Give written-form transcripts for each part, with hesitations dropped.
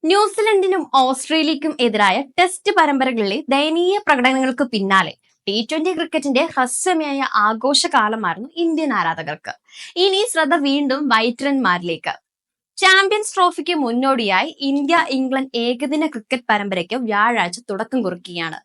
ന്യൂസിലൻഡിനും ഓസ്ട്രേലിയക്കും എതിരായ ടെസ്റ്റ് പരമ്പരകളിലെ ദയനീയ പ്രകടനങ്ങൾക്ക് പിന്നാലെ T20 ക്രിക്കറ്റിന്റെ ഹ്രസ്വമായ ആഘോഷകാലമായിരുന്നു ഇന്ത്യൻ ആരാധകർക്ക്. ഇനി ശ്രദ്ധ വീണ്ടും വൈറ്ററന്മാരിലേക്ക്. ചാമ്പ്യൻസ് ട്രോഫിക്ക് മുന്നോടിയായി ഇന്ത്യ ഇംഗ്ലണ്ട് ഏകദിന ക്രിക്കറ്റ് പരമ്പരയ്ക്ക് വ്യാഴാഴ്ച തുടക്കം കുറിക്കുകയാണ്.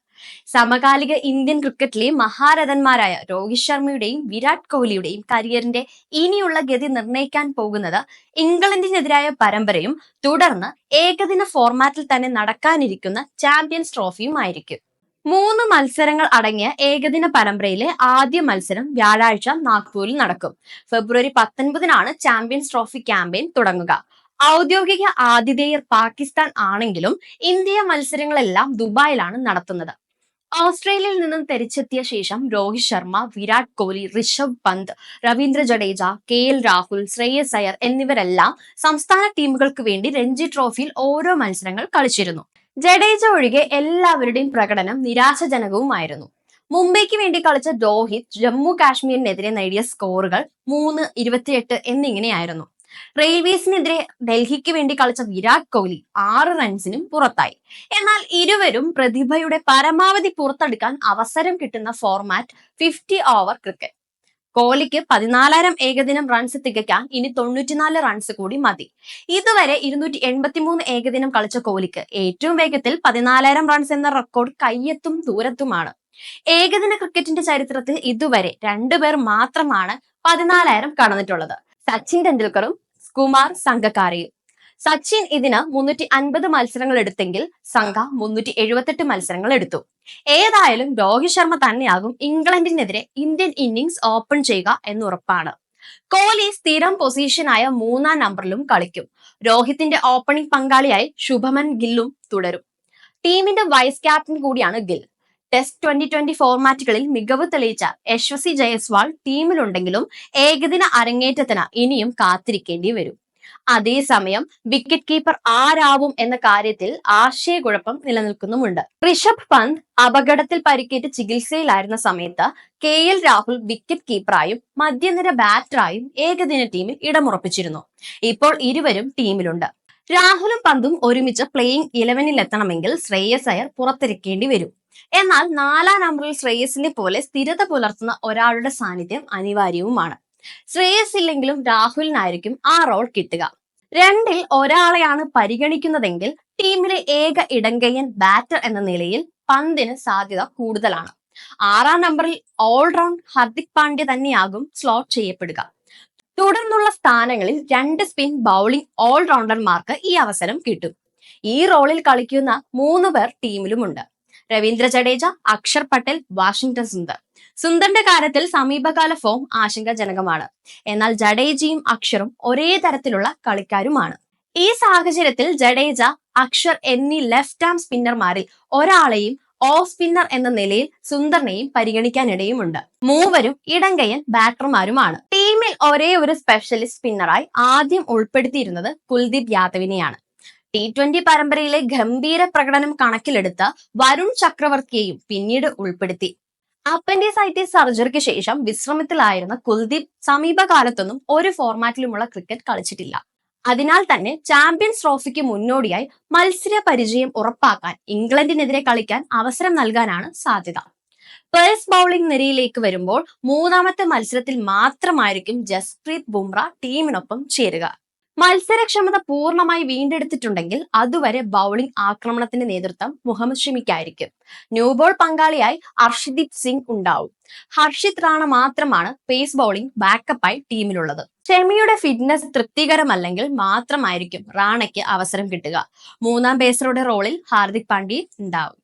സമകാലിക ഇന്ത്യൻ ക്രിക്കറ്റിലെ മഹാരഥന്മാരായ രോഹിത് ശർമ്മയുടെയും വിരാട് കോഹ്ലിയുടെയും കരിയറിന്റെ ഇനിയുള്ള ഗതി നിർണ്ണയിക്കാൻ പോകുന്നത് ഇംഗ്ലണ്ടിനെതിരായ പരമ്പരയും തുടർന്ന് ഏകദിന ഫോർമാറ്റിൽ തന്നെ നടക്കാനിരിക്കുന്ന ചാമ്പ്യൻസ് ട്രോഫിയുമായിരിക്കും. 3 മത്സരങ്ങൾ അടങ്ങിയ ഏകദിന പരമ്പരയിലെ ആദ്യ മത്സരം വ്യാഴാഴ്ച നാഗ്പൂരിൽ നടക്കും. ഫെബ്രുവരി 19-നാണ് ചാമ്പ്യൻസ് ട്രോഫി ക്യാമ്പയിൻ തുടങ്ങുക. ഔദ്യോഗിക ആതിഥേയർ പാകിസ്ഥാൻ ആണെങ്കിലും ഇന്ത്യ മത്സരങ്ങളെല്ലാം ദുബായിലാണ് നടത്തുന്നത്. ഓസ്ട്രേലിയയിൽ നിന്നും തിരിച്ചെത്തിയ ശേഷം രോഹിത് ശർമ്മ, വിരാട് കോഹ്ലി, ഋഷഭ് പന്ത്, രവീന്ദ്ര ജഡേജ, KL രാഹുൽ, ശ്രേയസ് അയ്യർ എന്നിവരെല്ലാം സംസ്ഥാന ടീമുകൾക്ക് വേണ്ടി രഞ്ജി ട്രോഫിയിൽ ഓരോ മത്സരങ്ങൾ കളിച്ചിരുന്നു. ജഡേജ ഒഴികെ എല്ലാവരുടെയും പ്രകടനം നിരാശാജനകവുമായിരുന്നു. മുംബൈക്ക് വേണ്ടി കളിച്ച രോഹിത് ജമ്മു കാശ്മീരിനെതിരെ നേടിയ സ്കോറുകൾ 3-28 എന്നിങ്ങനെയായിരുന്നു. റെയിൽവേസിനെതിരെ ഡൽഹിക്ക് വേണ്ടി കളിച്ച വിരാട് കോഹ്ലി 6 റൺസിനും പുറത്തായി. എന്നാൽ ഇരുവരും പ്രതിഭയുടെ പരമാവധി പുറത്തെടുക്കാൻ അവസരം കിട്ടുന്ന ഫോർമാറ്റ് 50 ഓവർ ക്രിക്കറ്റ്. കോഹ്ലിക്ക് 14,000 ഏകദിനം റൺസ് തികയ്ക്കാൻ ഇനി 94 റൺസ് കൂടി മതി. ഇതുവരെ 283 ഏകദിനം കളിച്ച കോഹ്ലിക്ക് ഏറ്റവും വേഗത്തിൽ 14,000 റൺസ് എന്ന റെക്കോർഡ് കയ്യെത്തും ദൂരത്തുമാണ്. ഏകദിന ക്രിക്കറ്റിന്റെ ചരിത്രത്തിൽ ഇതുവരെ 2 പേർ മാത്രമാണ് 14,000 കടന്നിട്ടുള്ളത്. സച്ചിൻ ടെണ്ടുൽക്കറും കുമാർ സംഗക്കാരയും. സച്ചിൻ ഇതിന് 350 മത്സരങ്ങൾ എടുത്തെങ്കിൽ സംഘ 378 മത്സരങ്ങൾ എടുത്തു. ഏതായാലും രോഹിത് ശർമ്മ തന്നെയാകും ഇംഗ്ലണ്ടിനെതിരെ ഇന്ത്യൻ ഇന്നിംഗ്സ് ഓപ്പൺ ചെയ്യുക എന്നുറപ്പാണ്. കോഹ്ലി സ്ഥിരം പൊസിഷനായ 3-ാം നമ്പറിലും കളിക്കും. രോഹിത്തിന്റെ ഓപ്പണിംഗ് പങ്കാളിയായി ശുഭമൻ ഗില്ലും തുടരും. ടീമിന്റെ വൈസ് ക്യാപ്റ്റൻ കൂടിയാണ് ഗിൽ. ടെസ്റ്റ് 2020 ഫോർമാറ്റുകളിൽ മികവ് തെളിയിച്ച യശസ്വി ജയ്സ്വാൾ ടീമിലുണ്ടെങ്കിലും ഏകദിന അരങ്ങേറ്റത്തിന് ഇനിയും കാത്തിരിക്കേണ്ടി വരും. അതേസമയം വിക്കറ്റ് കീപ്പർ ആരാവും എന്ന കാര്യത്തിൽ ആശയക്കുഴപ്പം നിലനിൽക്കുന്നുമുണ്ട്. ഋഷഭ് പന്ത് അപകടത്തിൽ പരിക്കേറ്റ് ചികിത്സയിലായിരുന്ന സമയത്ത് KL രാഹുൽ വിക്കറ്റ് കീപ്പറായും മധ്യനിര ബാറ്ററായും ഏകദിന ടീമിൽ ഇടമുറപ്പിച്ചിരുന്നു. ഇപ്പോൾ ഇരുവരും ടീമിലുണ്ട്. രാഹുലും പന്തും ഒരുമിച്ച് പ്ലേയിങ് 11-ൽ എത്തണമെങ്കിൽ ശ്രേയസ് അയ്യർ പുറത്തിരിക്കേണ്ടി വരും. എന്നാൽ 4-ാം നമ്പറിൽ ശ്രേയസിനെ പോലെ സ്ഥിരത പുലർത്തുന്ന ഒരാളുടെ സാന്നിധ്യം അനിവാര്യവുമാണ്. ശ്രേയസ് ഇല്ലെങ്കിലും രാഹുലിനായിരിക്കും ആ റോൾ കിട്ടുക. 2-ൽ ഒരാളെയാണ് പരിഗണിക്കുന്നതെങ്കിൽ ടീമിലെ ഏക ഇടങ്കയ്യൻ ബാറ്റർ എന്ന നിലയിൽ പന്തിന് സാധ്യത കൂടുതലാണ്. 6-ാം നമ്പറിൽ ഓൾറൗണ്ട് ഹാർദിക് പാണ്ഡ്യ തന്നെയാകും സ്ലോട്ട് ചെയ്യപ്പെടുക. തുടർന്നുള്ള സ്ഥാനങ്ങളിൽ 2 സ്പിൻ ബൗളിംഗ് ഓൾറൗണ്ടർമാർക്ക് ഈ അവസരം കിട്ടും. ഈ റോളിൽ കളിക്കുന്ന 3 പേർ ടീമിലുമുണ്ട്. രവീന്ദ്ര ജഡേജ, അക്ഷർ പട്ടേൽ, വാഷിംഗ്ടൺ സുന്ദർ. സുന്ദറിന്റെ കാര്യത്തിൽ സമീപകാല ഫോം ആശങ്കാജനകമാണ്. എന്നാൽ ജഡേജയും അക്ഷറും ഒരേ തരത്തിലുള്ള കളിക്കാരുമാണ്. ഈ സാഹചര്യത്തിൽ ജഡേജ, അക്ഷർ എന്നീ ലെഫ്റ്റ് ആം സ്പിന്നർമാരിൽ ഒരാളെയും ഓഫ് സ്പിന്നർ എന്ന നിലയിൽ സുന്ദറിനെയും പരിഗണിക്കാനിടയുമുണ്ട്. മൂവരും ഇടങ്കയ്യൻ ബാറ്റർമാരുമാണ്. ടീമിൽ ഒരേ ഒരു സ്പെഷ്യലിസ്റ്റ് സ്പിന്നറായി ആദ്യം ഉൾപ്പെടുത്തിയിരുന്നത് കുൽദീപ് യാദവിനെയാണ്. T20 പരമ്പരയിലെ ഗംഭീര പ്രകടനം കണക്കിലെടുത്ത് വരുൺ ചക്രവർത്തിയെയും പിന്നീട് ഉൾപ്പെടുത്തി. അപ്പൻഡിസൈറ്റിസ് സർജറിക്ക് ശേഷം വിശ്രമത്തിലായിരുന്ന കുൽദീപ് സമീപകാലത്തൊന്നും ഒരു ഫോർമാറ്റിലുമുള്ള ക്രിക്കറ്റ് കളിച്ചിട്ടില്ല. അതിനാൽ തന്നെ ചാമ്പ്യൻസ് ട്രോഫിക്ക് മുന്നോടിയായി മത്സര പരിചയം ഉറപ്പാക്കാൻ ഇംഗ്ലണ്ടിനെതിരെ കളിക്കാൻ അവസരം നൽകാനാണ് സാധ്യത. പേസ് ബൗളിംഗ് നിരയിലേക്ക് വരുമ്പോൾ 3-ാമത്തെ മത്സരത്തിൽ മാത്രമായിരിക്കും ജസ്പ്രീത് ബുംറ ടീമിനൊപ്പം ചേരുക. മത്സരക്ഷമത പൂർണ്ണമായി വീണ്ടെടുത്തിട്ടുണ്ടെങ്കിൽ അതുവരെ ബൗളിംഗ് ആക്രമണത്തിന്റെ നേതൃത്വം മുഹമ്മദ് ഷമിക്കായിരിക്കും. ന്യൂബോൾ പങ്കാളിയായി ഹർഷദീപ് സിംഗ് ഉണ്ടാവും. ഹർഷിത് റാണ മാത്രമാണ് പേസ് ബൗളിംഗ് ബാക്കപ്പായി ടീമിലുള്ളത്. ഷമിയുടെ ഫിറ്റ്നസ് തൃപ്തികരമല്ലെങ്കിൽ മാത്രമായിരിക്കും റാണയ്ക്ക് അവസരം കിട്ടുക. 3-ാം പേസറുടെ റോളിൽ ഹാർദിക് പാണ്ഡ്യ ഉണ്ടാവും.